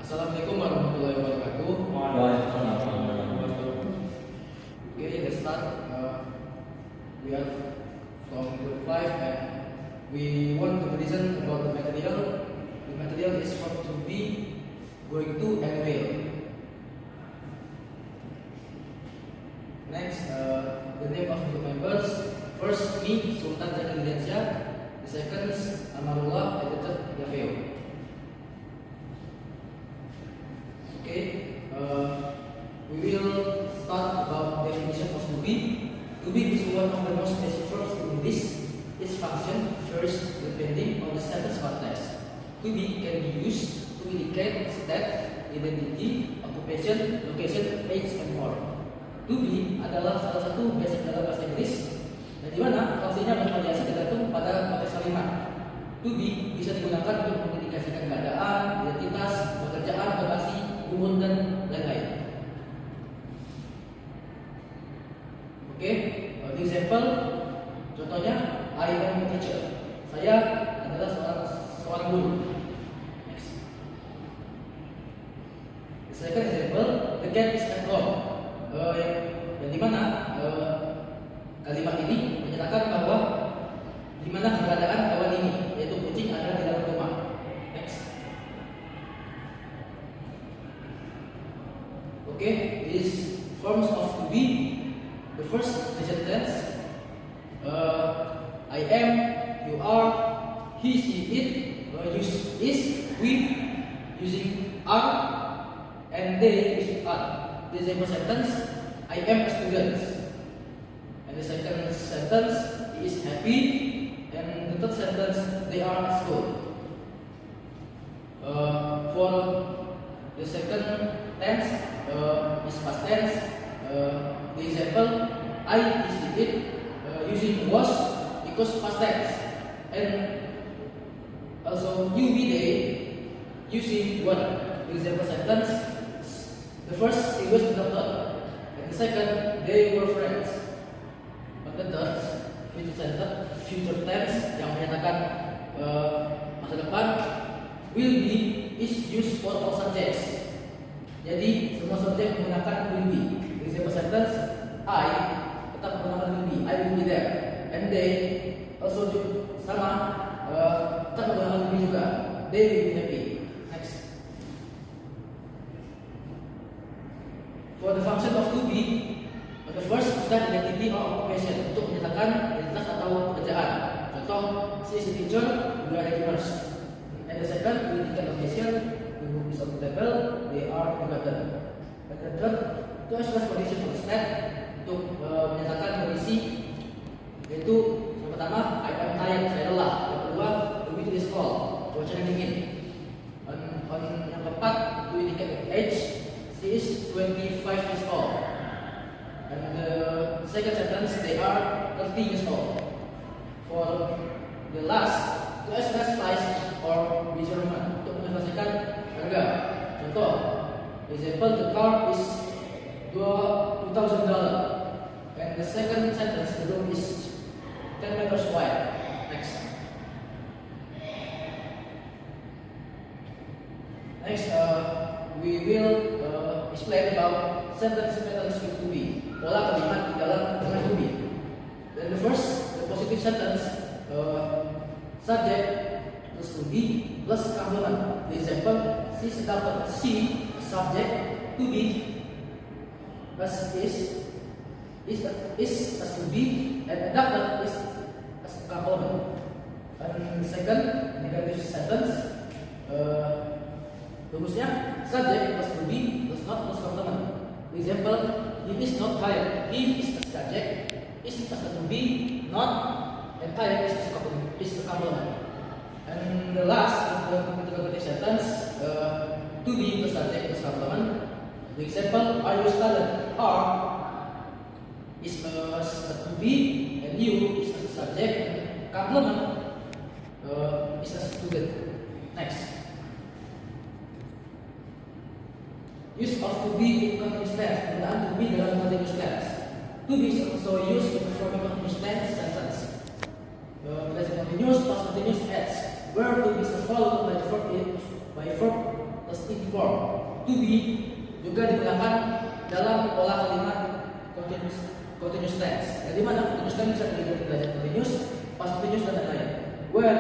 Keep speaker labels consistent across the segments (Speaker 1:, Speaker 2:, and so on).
Speaker 1: Assalamualaikum warahmatullahi wabarakatuh. Okay, let's start. We are from group 5 and we want to listen about the material. The material is from to be going to and will. Next, the name of the members. First, me, Sultan Zakir Diansyah. The second, Amarullah, and the third, Yafeo. Okay, we will start about definition of to be. To be is one of the most basic verbs in English. Its function varies depending on the sentence context. To be can be used to indicate state, identity, occupation, location, age, and more. To be adalah salah satu basic dalam bahasa Inggris, dan di mana fungsinya bervariasi tergantung pada konteks kalimat. To be bisa digunakan untuk mengindikasikan keadaan, identitas, pekerjaan, lokasi, umur, dan lain-lain. Oke, the example, contohnya, I am a teacher. Saya adalah seorang guru. Next. The second example, the cat is at home. Yang dimana kalimat ini menyatakan bahwa di mana keberadaan hewan ini, yaitu kucing, ada di dalam rumah. Next. Okay, these forms of to be. The first present tense, I am, you are, he, she, it, use is, we, using are, and they using are. The example sentence, I am a student. And the second sentence, he is happy. And the third sentence, they are at school. For the second tense, is past tense. The example, I is it, using was because past tense, and also you be they using what. The example sentence, the first he was the doctor, and the second they were friends. But the third future tense yang menyatakan masa depan will be is used for all subjects. Jadi semua subjek menggunakan will be. The example sentence, I tetap menggunakan will be, I will be there, and they also sama tetap menggunakan will be juga, they will be happy. Next. For the function of to be, the first is that identity or occupation, untuk menyatakan identitas atau pekerjaan. Contoh, she is a teacher, we are a nurse. And the second, we indicate location, the book is on the table, they are in the garden. And the third, to express condition of state, untuk menyatakan kondisi, yaitu yang pertama, I am tired, saya lelah. Yang kedua, the wind is cold, cuaca dingin. On yang keempat, to indicate age, she is 25 years old. And the second sentence, they are 30 years old. For the last, to express price or measurement, untuk menjelaskan harga. Contoh, example, the car is $2,000, and the second sentence, the room is 10 meters wide. Next. Next, we will explain about sentence patterns with to be. Pola kalimat di dalam dengan to be. Then the first, the positive sentence, subject plus to be plus complement. The example, she is a doctor. She, subject, to be plus is as to be, and a doctor is as a complement. And second, negative sentence, rumusnya subject plus to be plus not plus complement. The example, he is not tired. He is a subject, is as to be, not, and tired is a complement. And the last, the interrogative sentence, to be plus subject plus complement. The example, are you a student? Are is a to be, and you is a subject, and complement is a student. Next. Use of to be in continuous tense. Penggunaan to be dalam continuous tense. To be is also used in performing continuous tense sentence. Present continuous, past continuous, as. Where to be is followed by verb plus inform. To be juga digunakan dalam pola kalimat continuous tense. Jadi mana continuous tense bisa diikuti dengan continuous, past continuous dan lain-lain. Where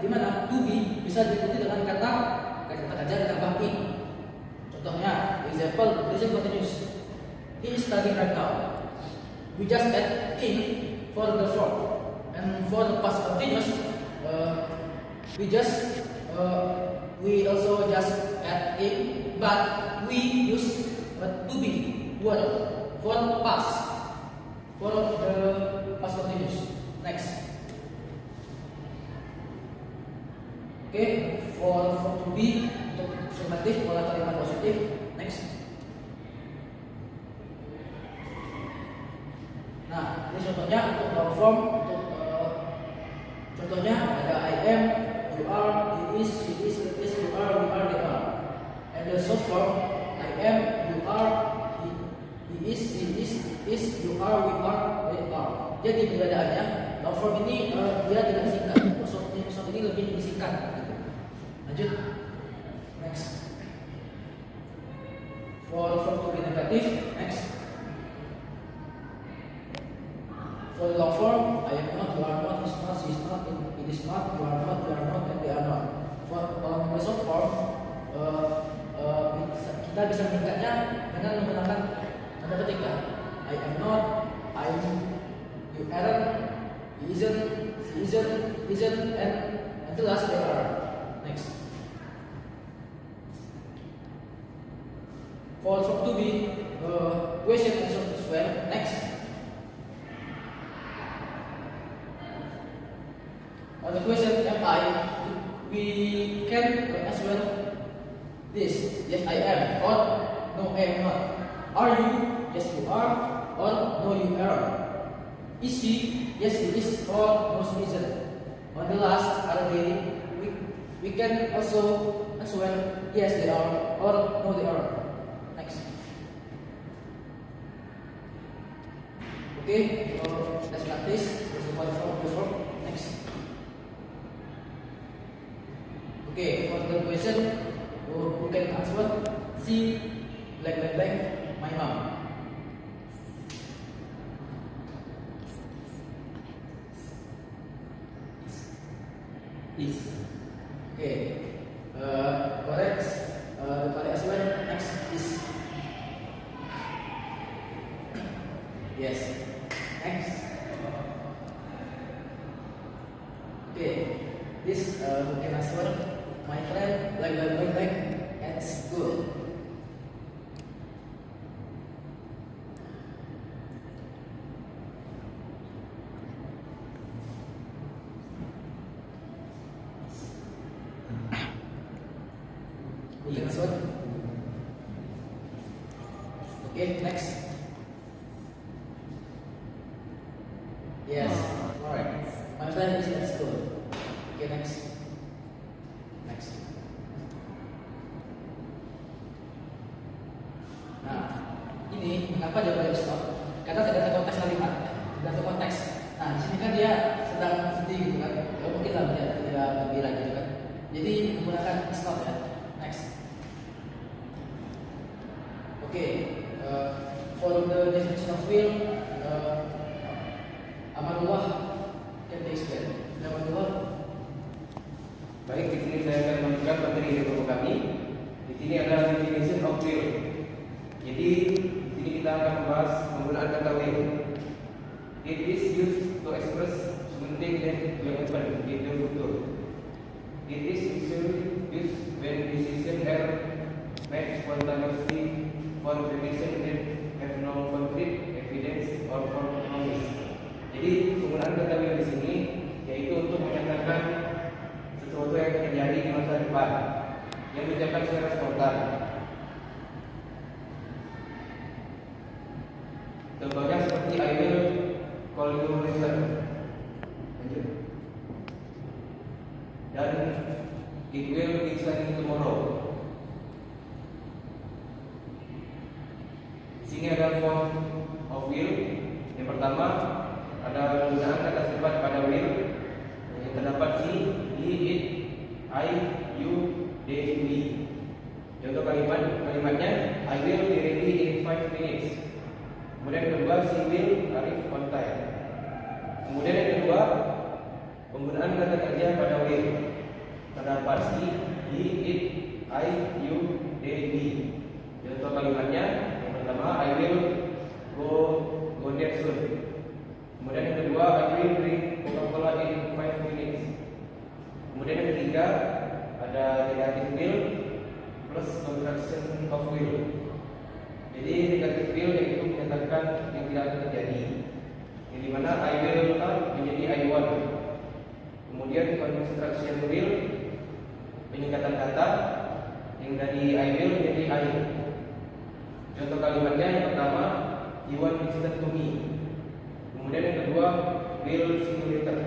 Speaker 1: di mana to be bisa diikuti dengan kata kerja ditambah in. Contohnya, example present continuous. He is studying right now. We just add in for the verb, and for the past continuous, we also just add in, but we use to be word for past, for the past continuous. Next. Okay, for to be untuk afirmatif pola kalimat positif. Next. Nah, ini contohnya untuk long form. Untuk contohnya ada I am, you are, he is, you are, we are, they are. And the short form I am, you are, he is, you are, we are, they are. Jadi perbedaannya long form ini dia tidak disingkat. Short ini lebih disingkat. Lanjut. Next. For to be negative. Next. For the long form, I am not, you are not, is not, she is not, it is not, you are not, and they are not. For the short form, kita bisa meningkatnya dengan menggunakan tanda petik. I am not, I am, you aren't, he isn't, she isn't, and the last they are. Next. For to be question answer as well. Next. The question am I, we can as well this. Yes, I am, or no, I am not. Are you? Yes, you are, or no, you are. Is she? Yes, he is, or no, she isn't. On the last, are they? We can also as well yes, they are, or no, they are. Next. Okay, let's practice. There's the one from before. Next. Okay, for the question, you can answer. See, blank, my mom. Is. Okay. Correct. Correct as well. Next is. Yes. Next. Okay. This who can answer? My friend, like at school. Who can answer? Okay, next. Yes. Alright. My friend is at school. Okay, next. Next. Nah, ini mengapa jawabannya stop? Karena tidak ada konteks kalimat, tidak ada konteks. Nah, di sini kan dia sedang sedih gitu kan, ya mungkin lah dia gembira gitu kan. Jadi menggunakan stop ya. Next. Okay. For the definition of will, Amarullah can they explain? Amarullah.
Speaker 2: Baik, di sini saya akan menunjukkan materi dari buku kami. Di sini ada definition of will. Jadi di sini kita akan membahas penggunaan kata will. It is used to express something that will happen in the future. It is usually used when decisions are made spontaneously for reasons that have no concrete evidence or for knowledge. Jadi penggunaan kata will di sini yaitu untuk menyatakan sesuatu yang terjadi di masa depan yang diucapkan secara spontan. Contohnya seperti I will call you later. Dan it will be sunny tomorrow. Di sini ada form of will. Yang pertama ada penggunaan kata sifat pada will. Yang terdapat he, it, I, you, they, we. Contoh kalimatnya, I will be ready in 5 minutes. Kemudian yang kedua, she will arrive on time. Kemudian yang kedua, penggunaan kata kerja pada will. Pada pasti, he, it, I, you, they, we. Contoh kalimatnya, yang pertama, I will go there soon. Kemudian yang kedua, I will drink Coca-Cola in 5 minutes. Kemudian yang ketiga, ada negative will plus contraction of will. Jadi negative will yaitu menyatakan yang tidak akan terjadi, yang dimana I will not menjadi I want. Kemudian contraction will peningkatan kata, yang dari I will menjadi I. Contoh kalimatnya yang pertama, you want to listen to me. Kemudian yang kedua, will see you later.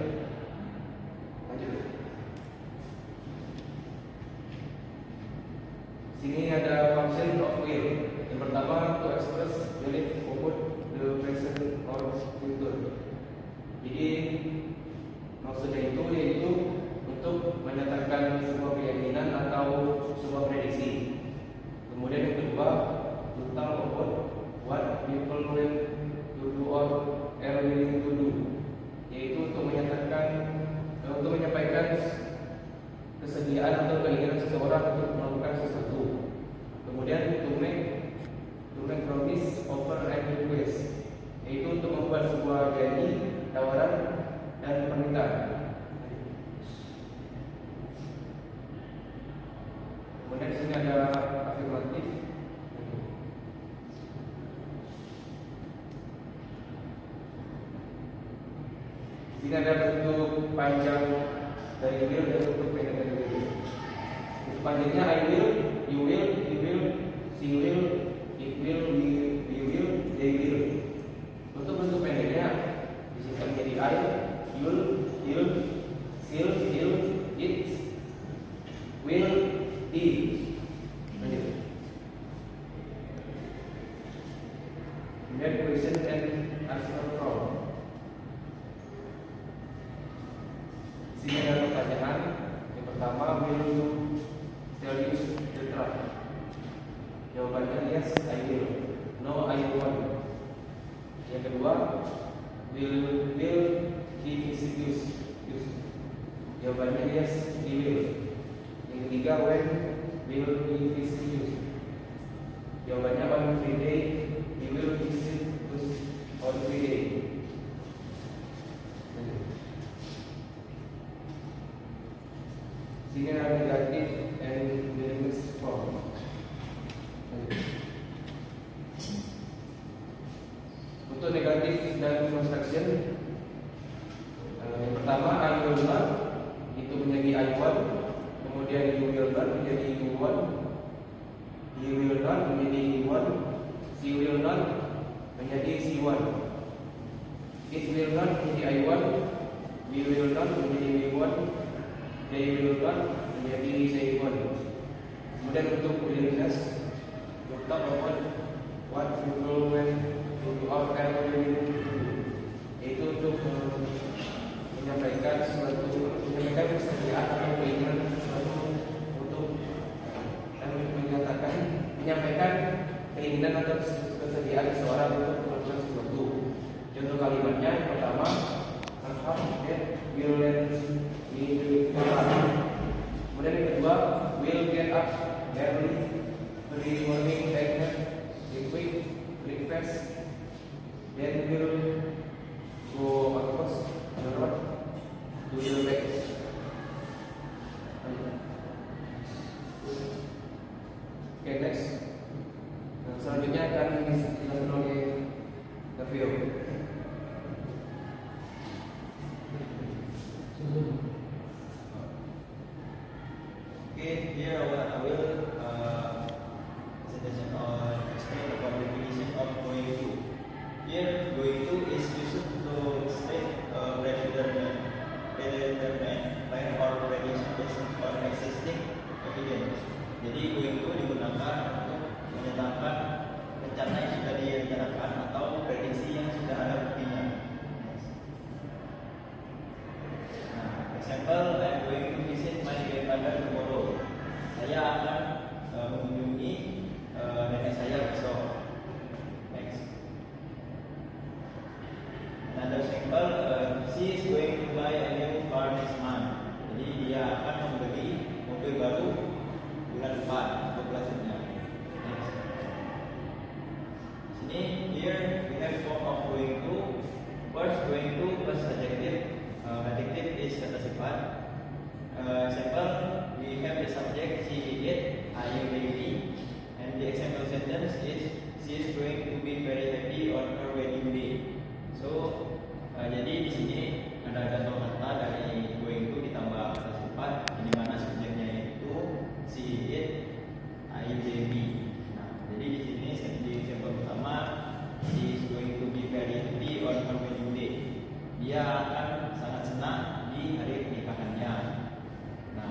Speaker 2: Lanjut. Sini ada function of will. Yang pertama, to express belief about the present or future. Jadi maksudnya itu yaitu untuk menyatakan sebuah keyakinan atau sebuah prediksi. Kemudian yang kedua, to tell about what people will do or are willing to do, yaitu untuk menyampaikan kesediaan atau keinginan seseorang untuk melakukan sesuatu. Kemudian to make promise, offer and request, yaitu untuk membuat sebuah janji, tawaran dan permintaan. Kemudian di sini ada afirmatif. Ini ada bentuk panjang dari will dan bentuk pendek dari will. Bentuk panjangnya I will, you will, he will, she will, it will, we will, they will. Untuk bentuk pendeknya disingkat menjadi I, you'll, he'll, she'll, he'll, it, will, he. Lanjut. Kemudian question and answer from. Sini ada pertanyaan. Yang pertama, will you tell you the truth? Jawabannya yes, I will. No, I won't. Yang kedua, will he visit you? Jawabannya yes, he will. Yang ketiga, when will he visit you? Jawabannya on Friday, he will visit us on Friday. Sini ada negatif and meaningless form. Untuk negatif dan construction, yang pertama I will not itu menjadi I want, kemudian you will not menjadi you want, he will not menjadi he want, she will not menjadi she want, it will not menjadi I want, we will not menjadi we want, they will not menjadi they want. Kemudian untuk willingness, to talk about what people when to our willing to do, yaitu untuk menyampaikan kesediaan atau keinginan sesuatu untuk dan menyampaikan keinginan atau kesediaan seseorang untuk melakukan sesuatu. Contoh kalimatnya yang pertama, will let me do. Kemudian yang kedua, will get up early every morning, take nap, quick breakfast, then will go across the road to the back. Okay, next. Selanjutnya akan dijelaskan oleh Tavio.
Speaker 3: Okay, here I will presentation on explain about definition of going to. Here, going to is used to state predetermined by or prediction based on existing evidence. Jadi going to digunakan untuk menyatakan rencana yang sudah direncanakan atau prediksi yang sudah ada cepat. Example, we have the subject she eat, are you baby? And the example sentence is she is going to be very happy on her wedding day. So jadi di sini ada contoh kata dari going to ditambah kata sifat, di mana subjeknya itu she eat, are you baby? Nah, jadi di sini di example pertama, she is going to be very happy on her wedding day. Dia akan sangat senang di hari pernikahannya. Nah,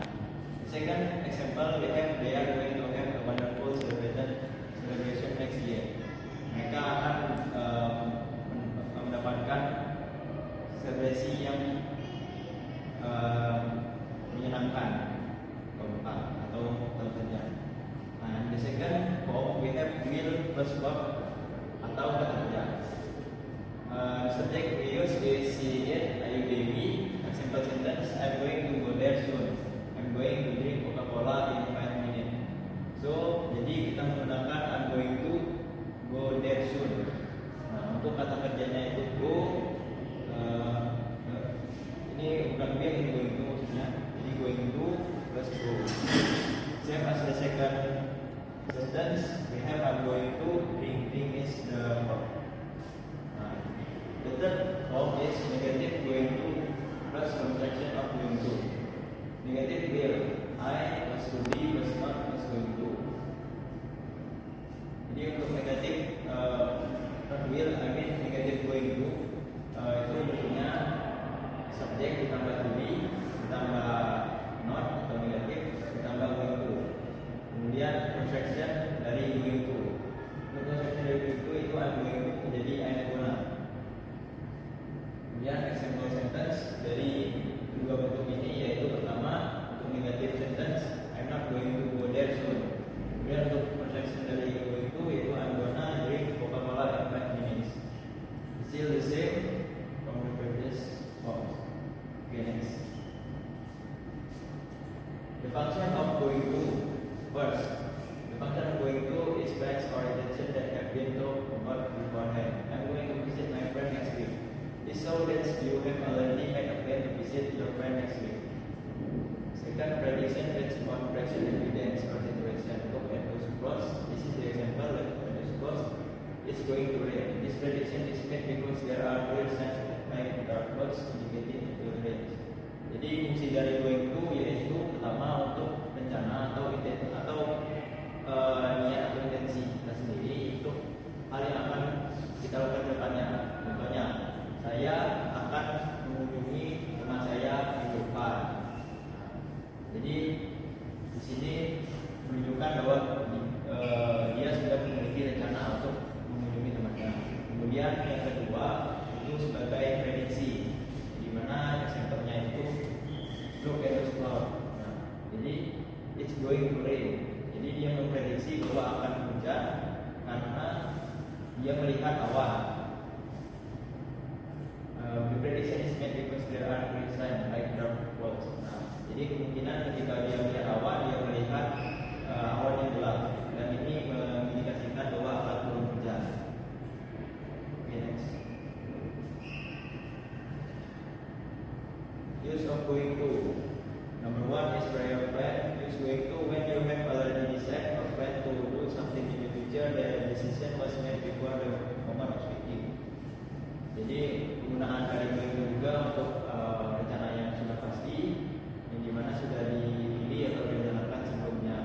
Speaker 3: second example, they are going to have a wonderful celebration next year. Mereka akan mendapatkan selebrasi yang menyenangkan atau tentunya. Nah, the second form, we have will plus verb atau bekerja. Subject we use is she eat, are you baby? Simple sentence, I'm going to go there soon. I'm going to drink Coca-Cola in 5 minutes. So, jadi kita menggunakan I'm going to go there soon. Nah, untuk kata kerjanya itu go, ini bukan will, ini going to maksudnya. Jadi going to plus go. Same as the second sentence, we have I'm going to drink is the verb. Nah, the third form is negative going to plus contraction of going to. Negative will, I plus to be plus not plus going to. Jadi untuk negatif will, I mean negative going to itu bentuknya subjek ditambah to be ditambah not atau negatif ditambah going to. Kemudian contraction dari going to. Untuk contraction dari going to itu I'm going to menjadi I'm gonna. Kemudian example sentence dari dua bentuk ini yaitu pertama untuk negative sentence I'm not going to go there soon. Kemudian untuk contraction dari going to yaitu I'm gonna drink Coca-Cola in 5 minutes. Still the same from the previous forms. Okay, next. The function of going to. First, the function of going to is facts or intention that have been talked about beforehand. I'm going to visit my friend next week. This shows that you have already made a plan to visit your friend next week. Second, prediction based on present evidence or situation. Look at those clause. This is the example that those clause is going to rain. This prediction is made because there are clear signs like dark clouds indicating it will rain. Jadi fungsi dari going to yaitu pertama untuk rencana atau niat atau intensi kita sendiri untuk hal yang akan kita lakukan ke depannya. Contohnya, saya akan mengunjungi teman saya minggu depan. Jadi di sini menunjukkan bahwa dia sudah memiliki rencana untuk mengunjungi temannya. Kemudian yang kedua itu sebagai prediksi, di mana example-nya itu look at the cloud. Nah, jadi it's going to rain. Jadi dia memprediksi bahwa akan hujan karena dia melihat awan. The prediction is made because there are clear signs like dark clouds. Nah, jadi kemungkinan ketika dia melihat awan, dia melihat awan yang gelap, dan ini mengindikasikan bahwa akan turun hujan. Okay, next. Use of going to. Number one is prior plan. Use going to when you have already decided or plan to do something in the future. The decision was made before the moment of speaking. Jadi penggunaan kali going to juga untuk rencana yang sudah pasti, yang dimana sudah dipilih atau direncanakan sebelumnya.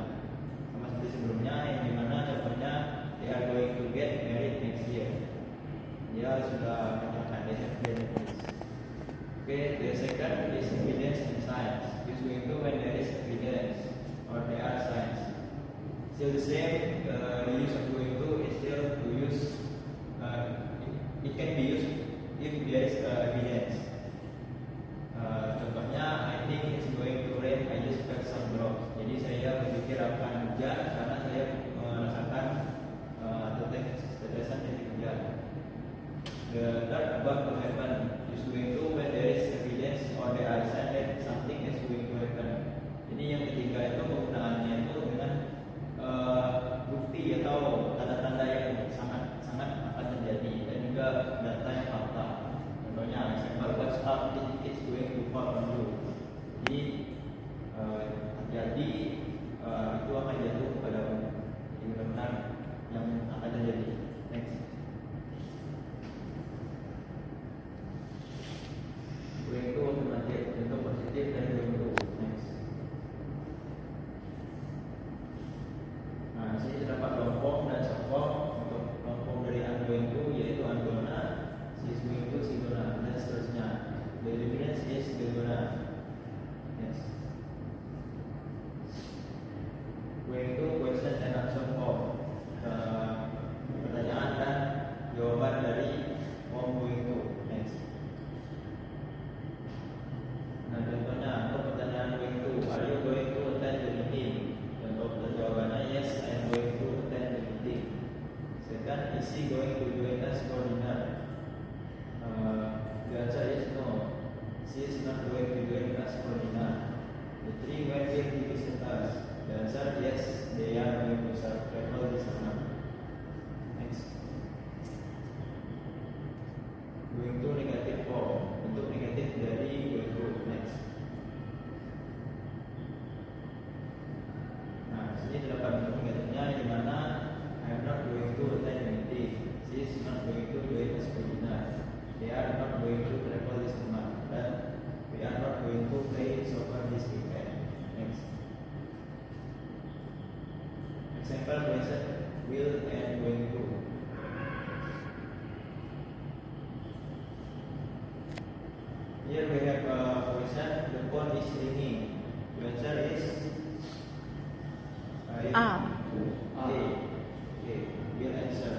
Speaker 3: Sama seperti sebelumnya, yang dimana contohnya they are going to get married next year. Dia sudah merencanakan they have planned this. Okay, the second is evidence and science. Use going to when there is evidence or there are signs. Still the same, the use of going to is still to use. It can be used if there is evidence. Contohnya, I think it's going to rain. I just felt some drops. Jadi saya berpikir akan hujan karena saya merasakan tetesan dari hujan. The third about to happen. Use going to when there is evidence or there are signs that something is going to happen. Jadi yang ketiga itu penggunaannya itu dengan bukti atau tanda-tanda yang sangat akan terjadi dan juga data yang fakta. Contohnya, example, what's up? It's going to fall on you. will, and going to. Here we have a question. The phone is ringing. The answer is
Speaker 4: A.
Speaker 3: Okay, will answer.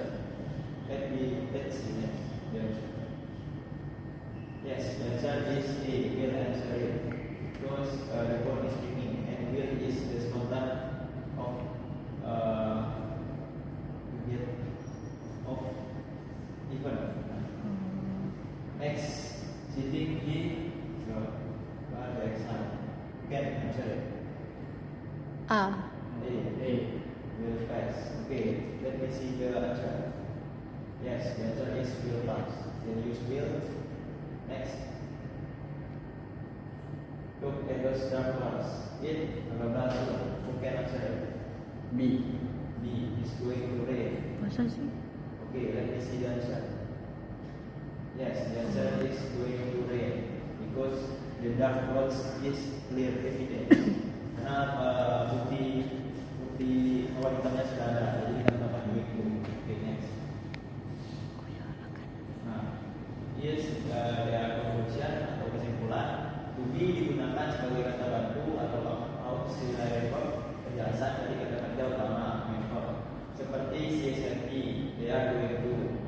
Speaker 3: Let's see next. The answer. Yes, the answer is A. Will answer it because the phone is ringing, and will is the spontan of event. Next, sitting in the exam. Can answer it.
Speaker 4: A.
Speaker 3: A. Will pass. Okay, let me see the answer. Yes, the answer is will pass. Then use will. Next. Look at those dark ones. It, who can answer it?
Speaker 1: B.
Speaker 3: B is going to rain.
Speaker 4: Masa sih?
Speaker 3: Okay, let me see the answer. Yes, the answer is going to rain because the dark clouds is clear evidence. Karena bukti awan hitamnya sudah ada, jadi kita tambahkan going to. Okay, next. Nah, yes, ada conclusion atau kesimpulan. To be digunakan sebagai kata bantu atau auxiliary verb penjelasan dari kata-kata utama main verb. Seperti CSNP, they are going to.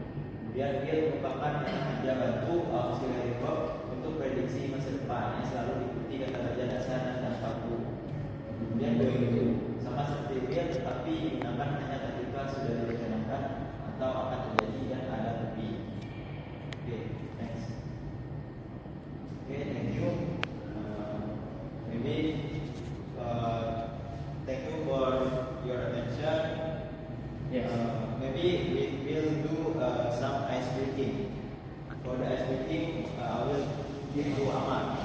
Speaker 3: Kemudian dia merupakan kata kerja bantu auxiliary verb untuk prediksi masa depan yang selalu diikuti kata kerja dasar dan tanpa to. Kemudian going to sama seperti will, tetapi digunakan hanya ketika sudah direncanakan atau akan terjadi dan ada to be. Okay, next. Okay, thank you. Thank you for your attention.
Speaker 1: Yes.
Speaker 3: Maybe we will do some ice breaking. For the ice breaking, I will give to Ahmad.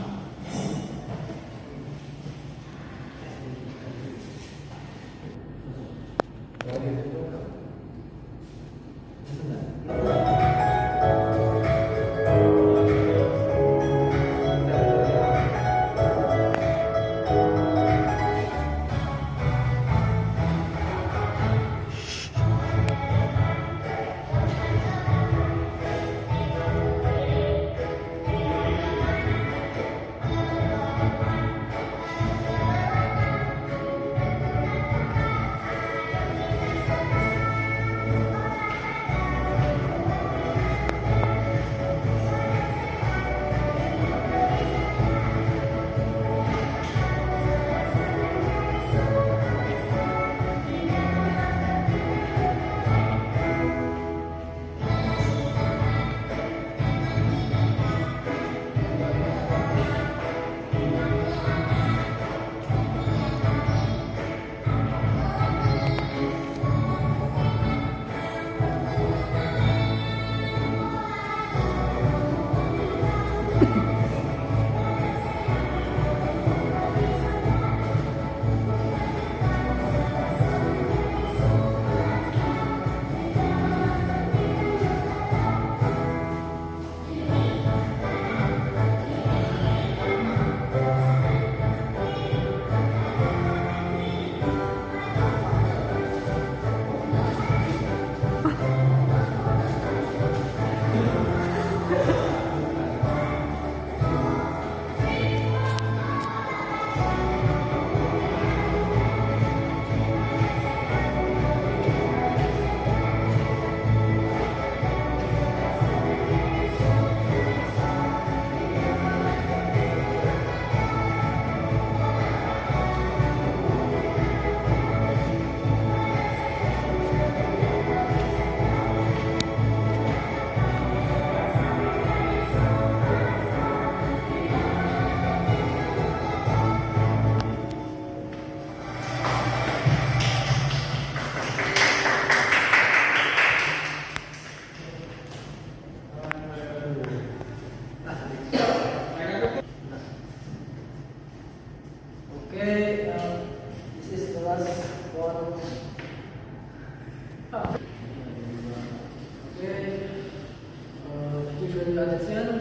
Speaker 1: Thank you for your attention.